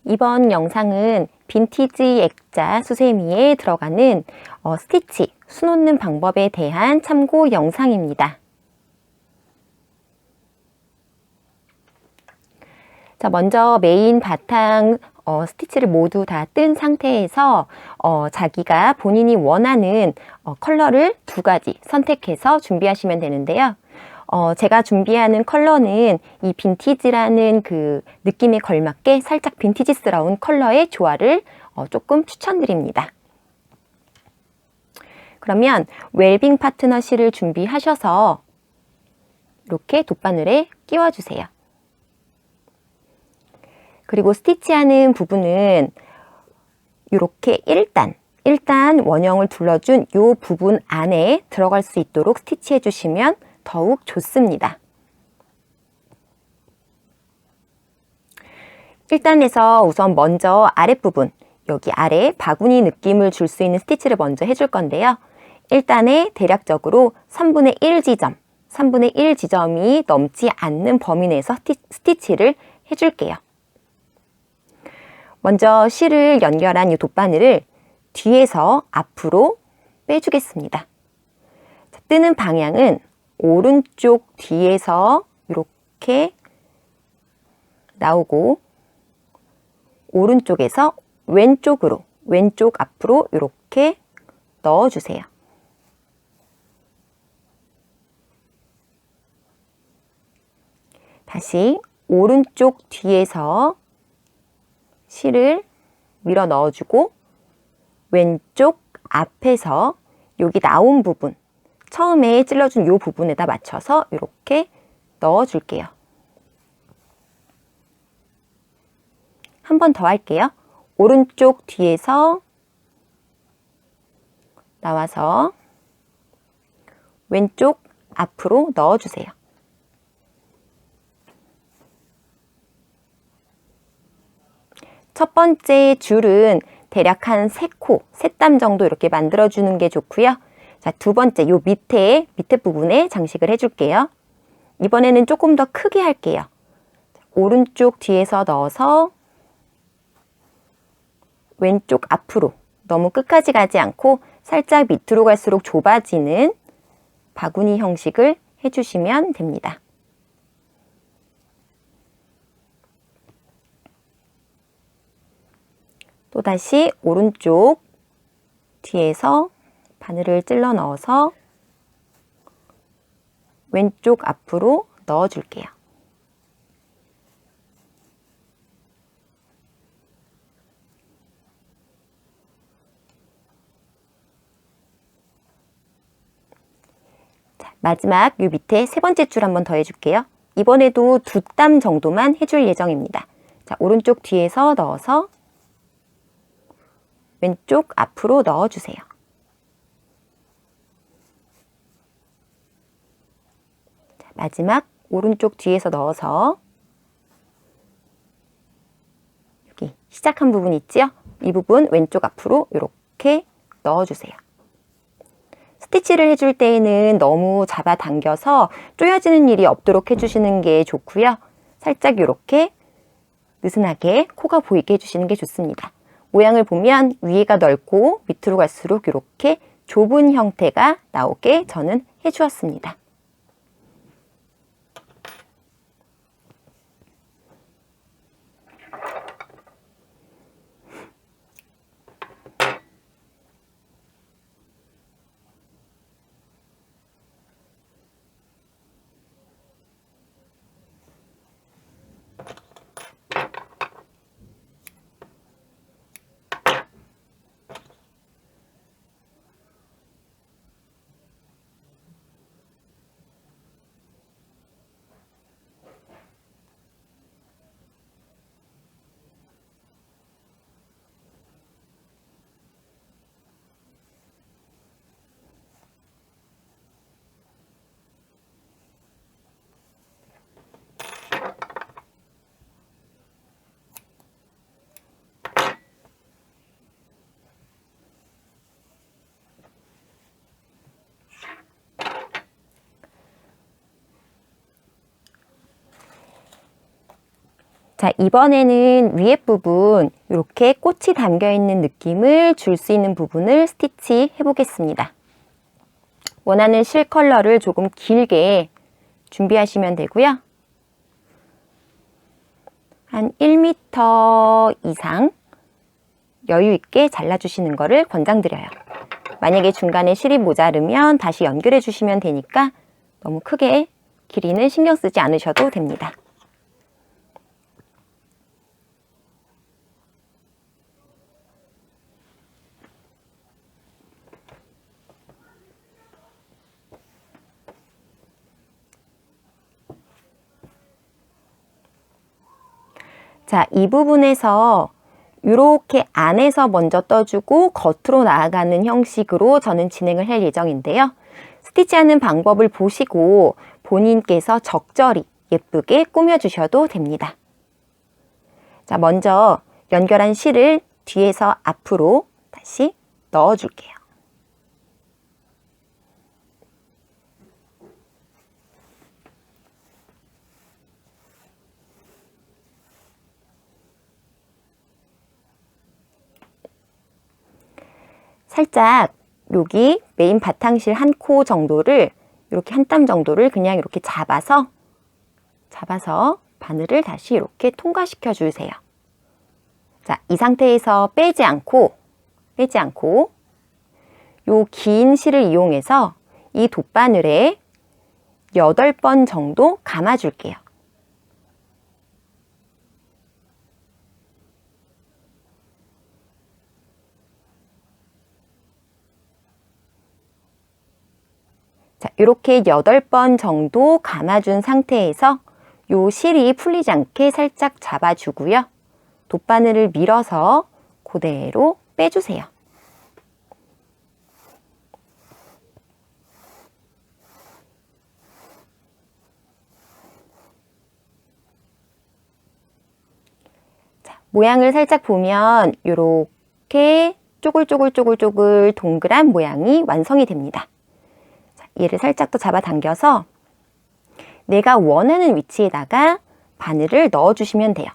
이번 영상은 빈티지 액자 수세미에 들어가는 스티치, 수놓는 방법에 대한 참고 영상입니다. 자, 먼저 메인 바탕 스티치를 모두 다 뜬 상태에서 자기가 본인이 원하는 컬러를 두 가지 선택해서 준비하시면 되는데요. 제가 준비하는 컬러는 이 빈티지라는 그 느낌에 걸맞게 살짝 빈티지스러운 컬러의 조화를 조금 추천드립니다. 그러면 웰빙 파트너 실을 준비하셔서 이렇게 돗바늘에 끼워주세요. 그리고 스티치하는 부분은 이렇게 1단 원형을 둘러준 이 부분 안에 들어갈 수 있도록 스티치해 주시면 더욱 좋습니다. 1단에서 우선 먼저 아랫부분, 여기 아래 바구니 느낌을 줄 수 있는 스티치를 먼저 해줄 건데요. 1단에 대략적으로 3분의 1 지점, 3분의 1 지점이 넘지 않는 범위 내에서 스티치를 해줄게요. 먼저 실을 연결한 이 돗바늘을 뒤에서 앞으로 빼주겠습니다. 자, 뜨는 방향은 오른쪽 뒤에서 이렇게 나오고 오른쪽에서 왼쪽으로, 왼쪽 앞으로 이렇게 넣어주세요. 다시 오른쪽 뒤에서 실을 밀어 넣어주고 왼쪽 앞에서 여기 나온 부분, 처음에 찔러준 이 부분에다 맞춰서 이렇게 넣어줄게요. 한 번 더 할게요. 오른쪽 뒤에서 나와서 왼쪽 앞으로 넣어주세요. 첫 번째 줄은 대략 한 3코, 3땀 정도 이렇게 만들어주는 게 좋고요. 자, 두 번째, 요 밑에 부분에 장식을 해줄게요. 이번에는 조금 더 크게 할게요. 오른쪽 뒤에서 넣어서 왼쪽 앞으로, 너무 끝까지 가지 않고 살짝 밑으로 갈수록 좁아지는 바구니 형식을 해주시면 됩니다. 또다시 오른쪽 뒤에서 바늘을 찔러 넣어서 왼쪽 앞으로 넣어줄게요. 자, 마지막 요 밑에 세 번째 줄 한번 더 해줄게요. 이번에도 2땀 정도만 해줄 예정입니다. 자, 오른쪽 뒤에서 넣어서 왼쪽 앞으로 넣어주세요. 자, 마지막 오른쪽 뒤에서 넣어서 여기 시작한 부분 있죠? 이 부분 왼쪽 앞으로 이렇게 넣어주세요. 스티치를 해줄 때에는 너무 잡아당겨서 조여지는 일이 없도록 해주시는 게 좋고요. 살짝 이렇게 느슨하게 코가 보이게 해주시는 게 좋습니다. 모양을 보면 위에가 넓고 밑으로 갈수록 이렇게 좁은 형태가 나오게 저는 해주었습니다. 자, 이번에는 위에 부분 이렇게 꽃이 담겨 있는 느낌을 줄 수 있는 부분을 스티치 해보겠습니다. 원하는 실 컬러를 조금 길게 준비하시면 되고요. 한 1m 이상 여유 있게 잘라주시는 것을 권장드려요. 만약에 중간에 실이 모자르면 다시 연결해 주시면 되니까 너무 크게 길이는 신경 쓰지 않으셔도 됩니다. 자, 이 부분에서 이렇게 안에서 먼저 떠주고 겉으로 나아가는 형식으로 저는 진행을 할 예정인데요. 스티치하는 방법을 보시고 본인께서 적절히 예쁘게 꾸며주셔도 됩니다. 자, 먼저 연결한 실을 뒤에서 앞으로 다시 넣어줄게요. 살짝 여기 메인 바탕실 한 코 정도를 이렇게 한 땀 정도를 그냥 이렇게 잡아서 바늘을 다시 이렇게 통과시켜 주세요. 자, 이 상태에서 빼지 않고 요 긴 실을 이용해서 이 돗바늘에 8번 정도 감아 줄게요. 자, 이렇게 8번 정도 감아준 상태에서 요 실이 풀리지 않게 살짝 잡아주고요. 돗바늘을 밀어서 그대로 빼주세요. 자, 모양을 살짝 보면 이렇게 쪼글쪼글 동그란 모양이 완성이 됩니다. 얘를 살짝 더 잡아당겨서 내가 원하는 위치에다가 바늘을 넣어주시면 돼요.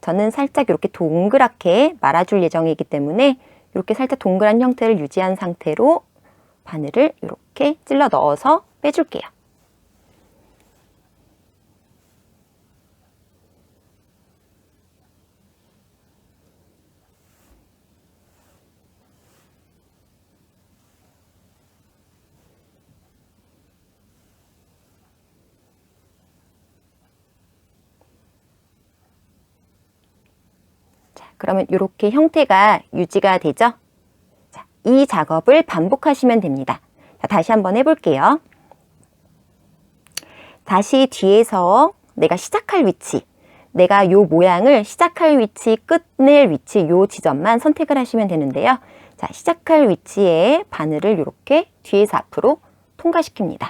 저는 살짝 이렇게 동그랗게 말아줄 예정이기 때문에 이렇게 살짝 동그란 형태를 유지한 상태로 바늘을 이렇게 찔러 넣어서 빼줄게요. 그러면 이렇게 형태가 유지가 되죠? 자, 이 작업을 반복하시면 됩니다. 자, 다시 한번 해볼게요. 다시 뒤에서 내가 시작할 위치, 내가 요 모양을 시작할 위치, 끝낼 위치 요 지점만 선택을 하시면 되는데요. 자, 시작할 위치에 바늘을 이렇게 뒤에서 앞으로 통과시킵니다.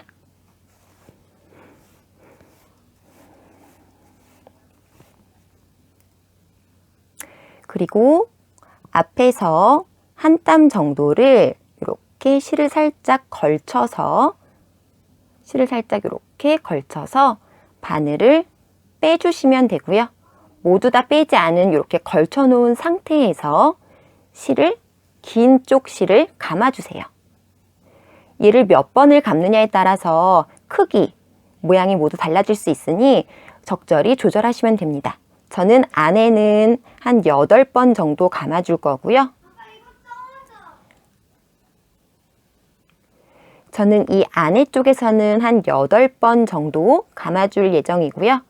그리고 앞에서 한 땀 정도를 이렇게 실을 살짝 걸쳐서 바늘을 빼주시면 되고요. 모두 다 빼지 않은 이렇게 걸쳐 놓은 상태에서 실을 긴 쪽 실을 감아주세요. 얘를 몇 번을 감느냐에 따라서 크기, 모양이 모두 달라질 수 있으니 적절히 조절하시면 됩니다. 저는 안에는 한 8번 정도 감아줄 거고요. 저는 이 안에 쪽에서는 한 8번 정도 감아줄 예정이고요.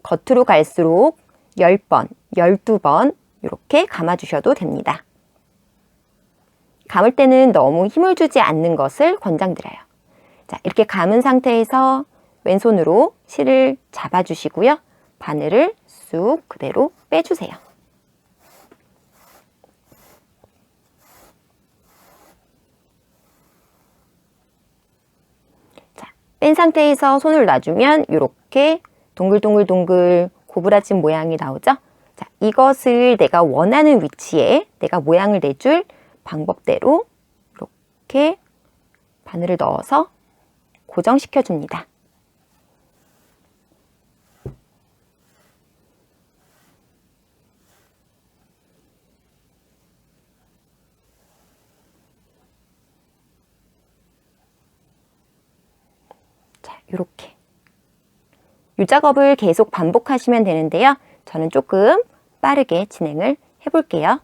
겉으로 갈수록 10번, 12번 이렇게 감아주셔도 됩니다. 감을 때는 너무 힘을 주지 않는 것을 권장드려요. 자, 이렇게 감은 상태에서 왼손으로 실을 잡아주시고요. 바늘을 쑥 그대로 빼주세요. 자, 뺀 상태에서 손을 놔주면 이렇게 동글동글 고부라진 모양이 나오죠? 자, 이것을 내가 원하는 위치에 내가 모양을 내줄 방법대로 이렇게 바늘을 넣어서 고정시켜 줍니다. 이렇게. 이 작업을 계속 반복하시면 되는데요. 저는 조금 빠르게 진행을 해볼게요.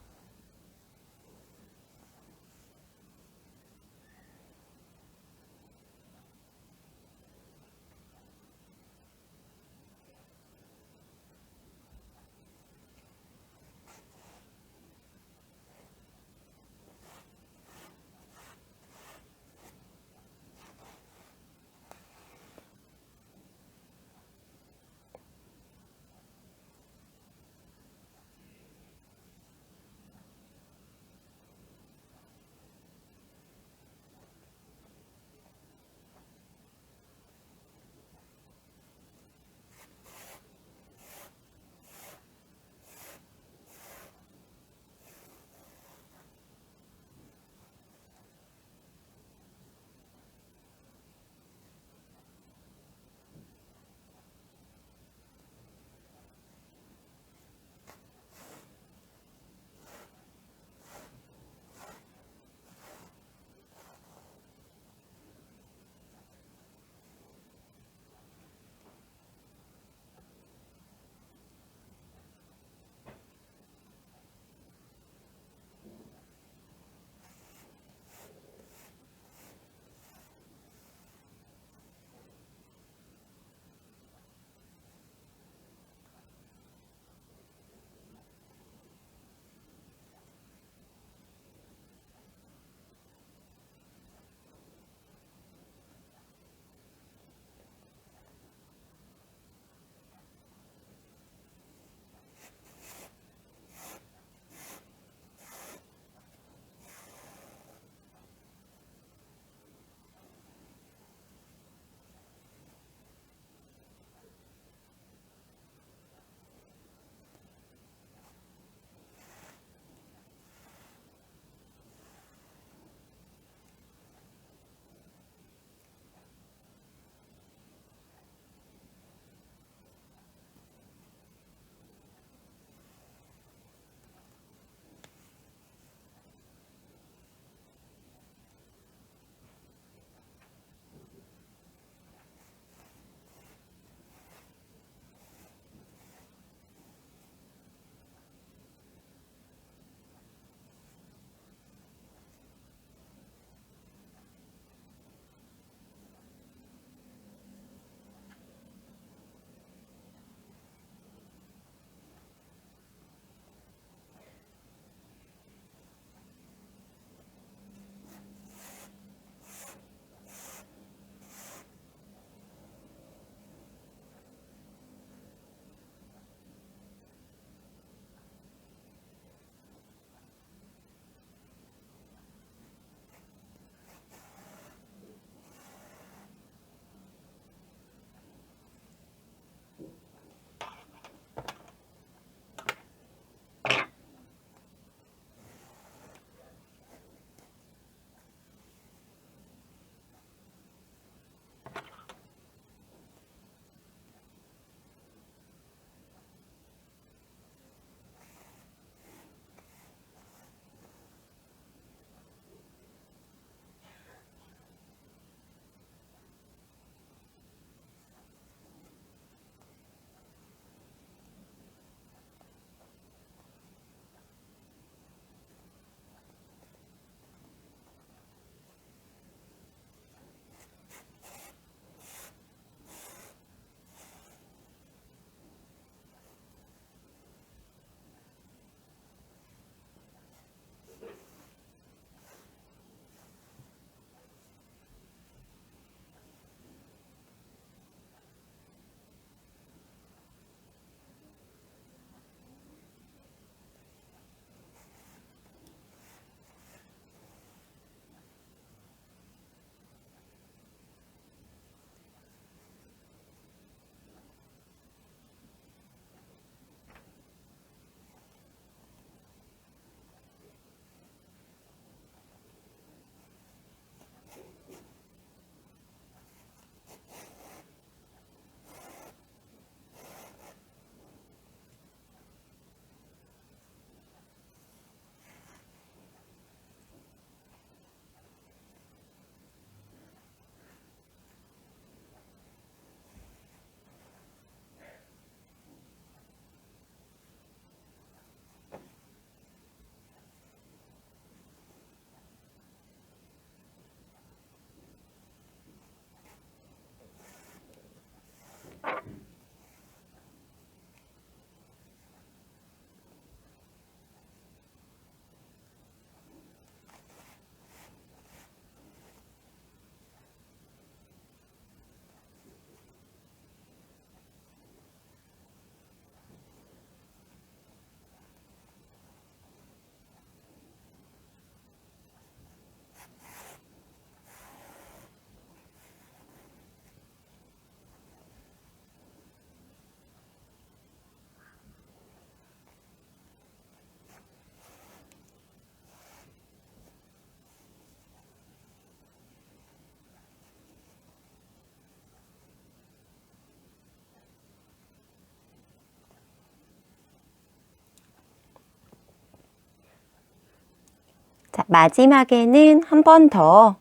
자, 마지막에는 한 번 더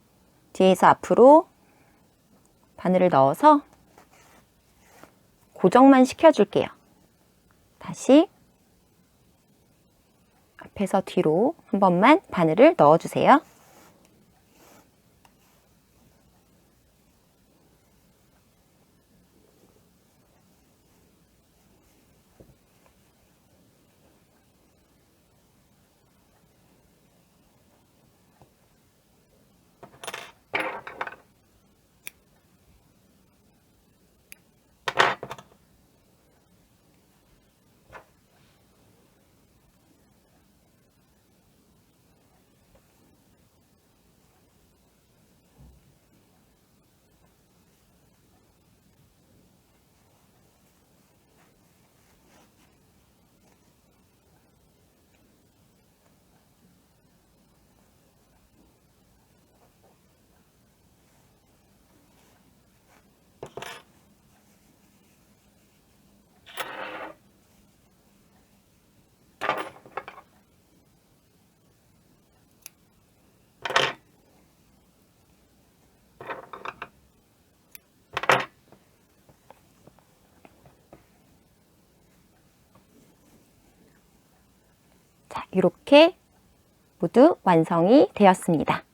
뒤에서 앞으로 바늘을 넣어서 고정만 시켜줄게요. 다시 앞에서 뒤로 한 번만 바늘을 넣어주세요. 자, 이렇게 모두 완성이 되었습니다.